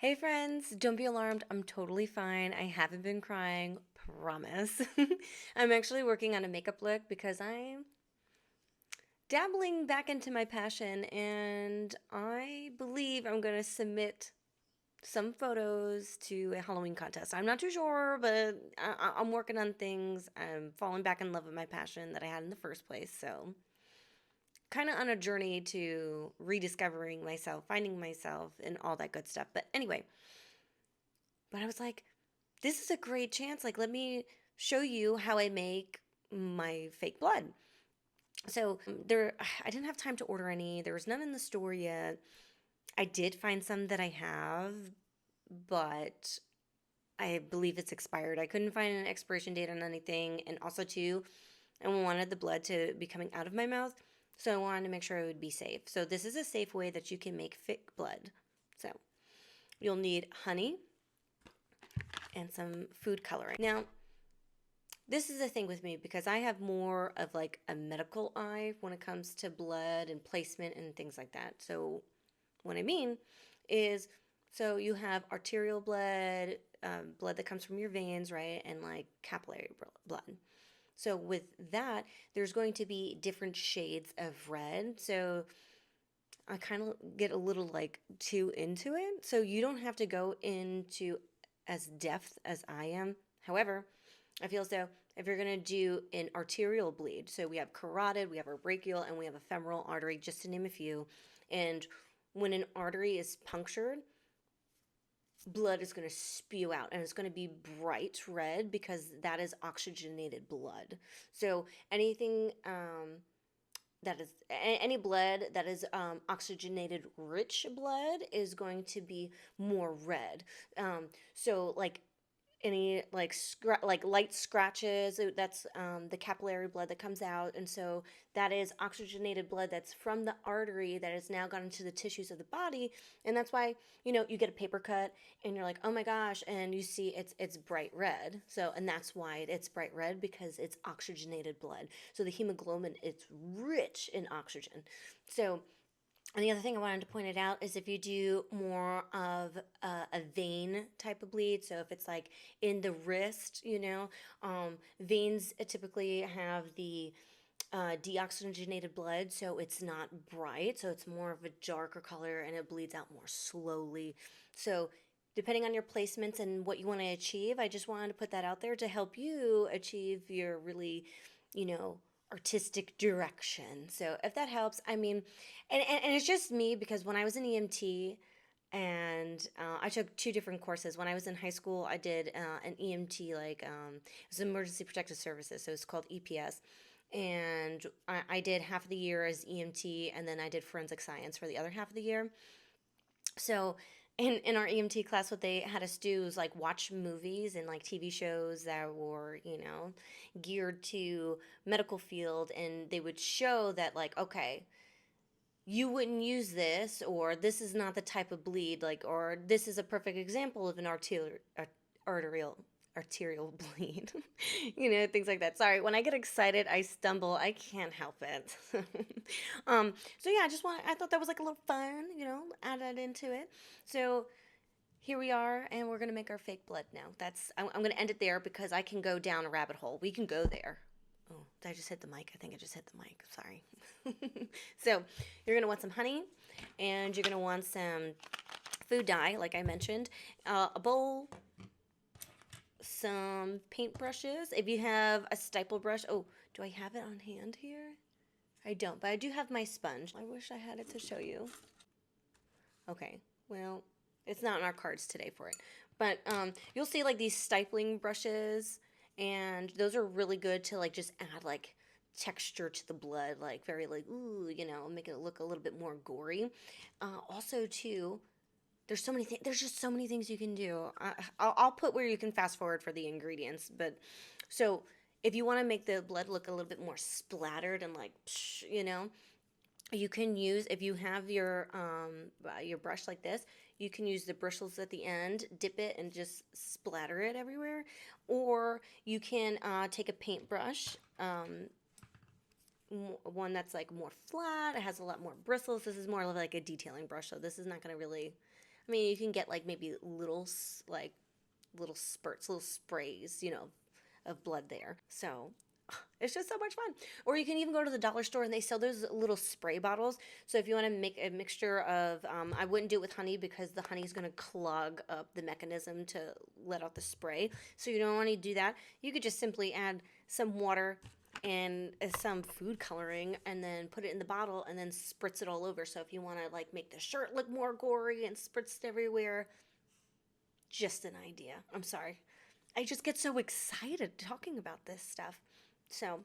Hey friends, don't be alarmed. I'm totally fine. I haven't been crying, promise. I'm actually working on a makeup look because I'm dabbling back into my passion and I believe I'm going to submit some photos to a Halloween contest. I'm not too sure, but I'm working on things. I'm falling back in love with my passion that I had in the first place. So, kind of on a journey to rediscovering myself, finding myself, and all that good stuff. But anyway, but I was like, this is a great chance. Like, let me show you how I make my fake blood. So there, I didn't have time to order any. There was none in the store yet. I did find some that I have, but I believe it's expired. I couldn't find an expiration date on anything, and also too, I wanted the blood to be coming out of my mouth, so I wanted to make sure it would be safe. So this is a safe way that you can make fake blood. So you'll need honey and some food coloring. Now, this is the thing with me because I have more of like a medical eye when it comes to blood and placement and things like that. So, what I mean is, so you have arterial blood, blood that comes from your veins, right? And like capillary blood. So, with that, there's going to be different shades of red. So, I kind of get a little like too into it. So, you don't have to go into as depth as I am. However, I feel as though if you're going to do an arterial bleed, so we have carotid, we have our brachial, and we have a femoral artery, just to name a few. And when an artery is punctured, blood is going to spew out and it's going to be bright red because that is oxygenated blood. So anything that is any blood that is oxygenated rich blood is going to be more red. So like any like like light scratches, that's the capillary blood that comes out, and so that is oxygenated blood that's from the artery that has now gone into the tissues of the body. And that's why, you get a paper cut and you're like, oh my gosh, and you see it's bright red. So, and that's why it's bright red, because it's oxygenated blood. So the hemoglobin, it's rich in oxygen. So, and the other thing I wanted to point it out is if you do more of a vein type of bleed, so if it's like in the wrist, veins typically have the deoxygenated blood, so it's not bright, so it's more of a darker color and it bleeds out more slowly. So, depending on your placements and what you want to achieve, I just wanted to put that out there to help you achieve your really, you know, artistic direction. So if that helps, I mean, and it's just me because when I was an EMT, and I took two different courses. When I was in high school, I did an EMT, like it was Emergency Protective Services, so it's called EPS. And I did half of the year as EMT, and then I did forensic science for the other half of the year. So in our EMT class, what they had us do was like watch movies and like TV shows that were, geared to medical field, and they would show that like, okay, you wouldn't use this, or this is not the type of bleed, like, or this is a perfect example of an arterial arterial bleed. Things like that. Sorry, when I get excited I stumble, I can't help it. So yeah, I thought that was like a little fun, add that into it. So here we are, and we're gonna make our fake blood now. I'm gonna end it there because I can go down a rabbit hole. We can go there. Oh, did I just hit the mic? I think I just hit the mic. Sorry. So you're gonna want some honey, and you're gonna want some food dye, like I mentioned, a bowl, some paintbrushes. If you have a stipple brush, oh, do I have it on hand here? I don't, but I do have my sponge. I wish I had it to show you. Okay, well, it's not in our cards today for it. But you'll see like these stippling brushes, and those are really good to like just add like texture to the blood, like very like, ooh, make it look a little bit more gory. Also, too, there's so many things. There's just so many things you can do. I'll put where you can fast forward for the ingredients. But so if you want to make the blood look a little bit more splattered and like, you can use, if you have your brush like this, you can use the bristles at the end, dip it, and just splatter it everywhere. Or you can take a paintbrush, one that's like more flat. It has a lot more bristles. This is more of like a detailing brush, so this is not going to really I mean, you can get like maybe like little spurts, little sprays, of blood there. So it's just so much fun. Or you can even go to the dollar store and they sell those little spray bottles. So if you want to make a mixture of, I wouldn't do it with honey because the honey is going to clog up the mechanism to let out the spray. So you don't want to do that. You could just simply add some water and some food coloring and then put it in the bottle and then spritz it all over. So if you want to like make the shirt look more gory and spritzed everywhere, just an idea. I'm sorry. I just get so excited talking about this stuff. So,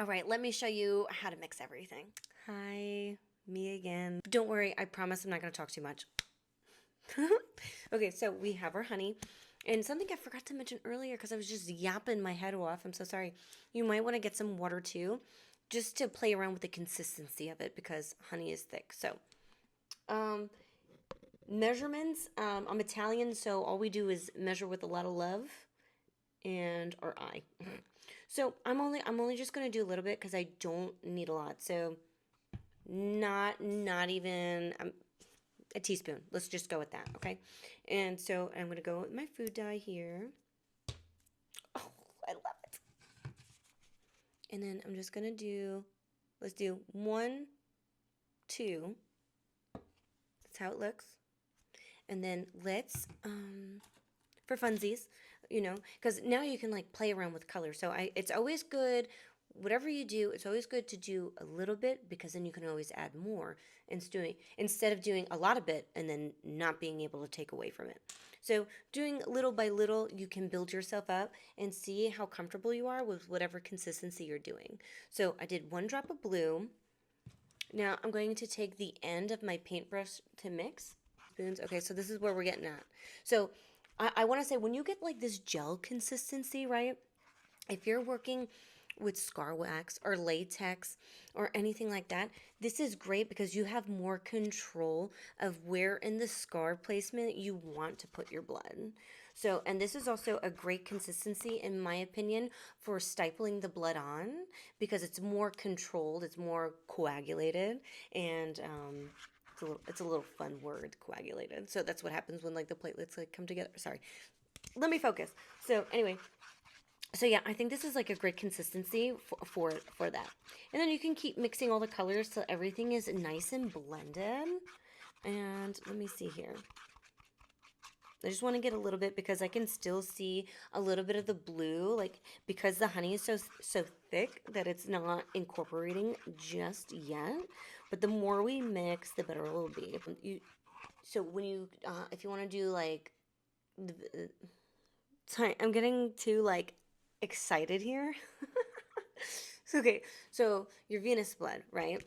all right, let me show you how to mix everything. Hi, me again. Don't worry, I promise I'm not going to talk too much. Okay, so we have our honey. And something I forgot to mention earlier because I was just yapping my head off. I'm so sorry. You might want to get some water too, just to play around with the consistency of it because honey is thick. So, measurements. I'm Italian, so all we do is measure with a lot of love and our eye. So I'm only just gonna do a little bit because I don't need a lot. So not even a teaspoon. Let's just go with that, okay? And so I'm gonna go with my food dye here. Oh, I love it. And then I'm just gonna do. Let's do 1, 2. That's how it looks. And then let's for funsies, because now you can like play around with color. So it's always good, whatever you do, it's always good to do a little bit because then you can always add more instead of doing a lot of it and then not being able to take away from it. So doing little by little, you can build yourself up and see how comfortable you are with whatever consistency you're doing. So I did 1 drop of blue. Now I'm going to take the end of my paintbrush to mix. Spoons. Okay, so this is where we're getting at. So I want to say when you get like this gel consistency, right? If you're working with scar wax or latex or anything like that, this is great because you have more control of where in the scar placement you want to put your blood. So, and this is also a great consistency, in my opinion, for stifling the blood on because it's more controlled, it's more coagulated, and it's a little fun word, coagulated. So that's what happens when like the platelets like come together. Sorry. Let me focus. So anyway, so yeah, I think this is like a great consistency for that. And then you can keep mixing all the colors so everything is nice and blended. And let me see here. I just want to get a little bit because I can still see a little bit of the blue, like because the honey is so thick that it's not incorporating just yet. But the more we mix, the better it will be. So when you, if you want to do like, sorry, I'm getting too like excited here. Okay, so your venous blood, right?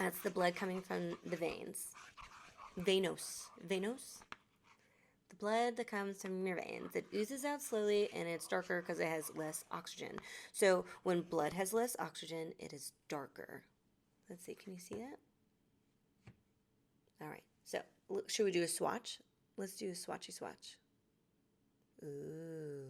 That's the blood coming from the veins. Venos. The blood that comes from your veins. It oozes out slowly and it's darker because it has less oxygen. So when blood has less oxygen, it is darker. Let's see, can you see that? All right, so should we do a swatch? Let's do a swatchy swatch. Ooh.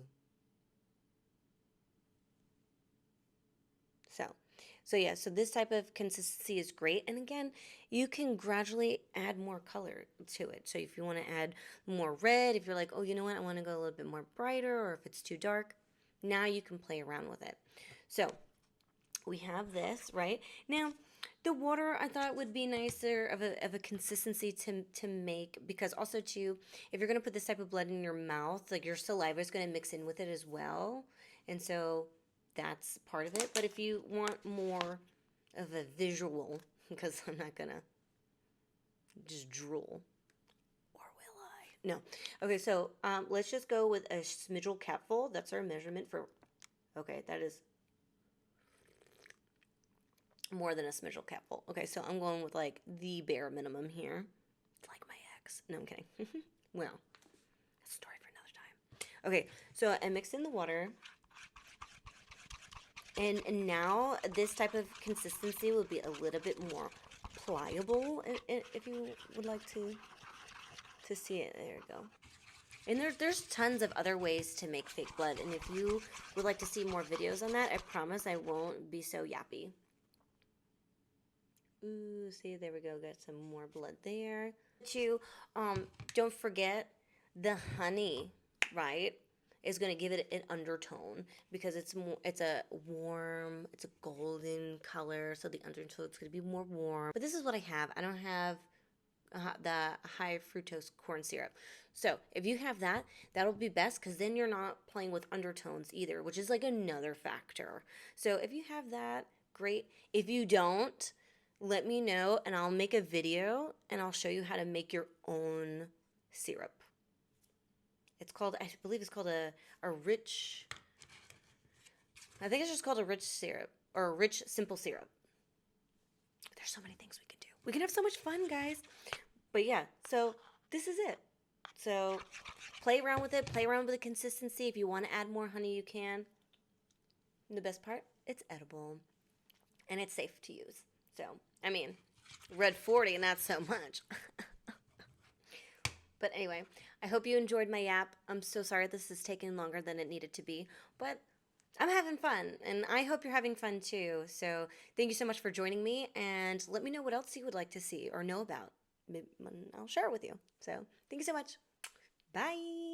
So yeah, so this type of consistency is great. And again, you can gradually add more color to it. So if you want to add more red, if you're like, oh, you know what, I want to go a little bit more brighter, or if it's too dark, now you can play around with it. So we have this, right? Now, the water I thought would be nicer of a consistency to make, because also too, if you're going to put this type of blood in your mouth, like your saliva is going to mix in with it as well. And so that's part of it. But if you want more of a visual, because I'm not going to just drool. Or will I? No. Okay, so let's just go with a smidgel capful. That's our measurement for, okay, that is more than a smidgel capful. Okay, so I'm going with like the bare minimum here. It's like my ex. No, I'm kidding. Well, that's a story for another time. Okay, so I mixed in the water. And now this type of consistency will be a little bit more pliable if you would like to see it. There you go. And there's tons of other ways to make fake blood. And if you would like to see more videos on that, I promise I won't be so yappy. Ooh, see, there we go. Got some more blood there. To don't forget the honey, right? Is going to give it an undertone because it's a warm, it's a golden color, so the undertone's going to be more warm. But this is what I have. I don't have the high fructose corn syrup. So if you have that, that'll be best because then you're not playing with undertones either, which is like another factor. So if you have that, great. If you don't, let me know and I'll make a video and I'll show you how to make your own syrup. It's called, I believe it's called a rich, I think it's just called a rich syrup or a rich simple syrup. There's so many things we can do. We can have so much fun, guys. But yeah, so this is it. So play around with it. Play around with the consistency. If you want to add more honey, you can. And the best part, it's edible. And it's safe to use. So, I mean, red 40, not so much. But anyway, I hope you enjoyed my yap. I'm so sorry this is taking longer than it needed to be. But I'm having fun, and I hope you're having fun too. So thank you so much for joining me, and let me know what else you would like to see or know about. Maybe I'll share it with you. So thank you so much. Bye.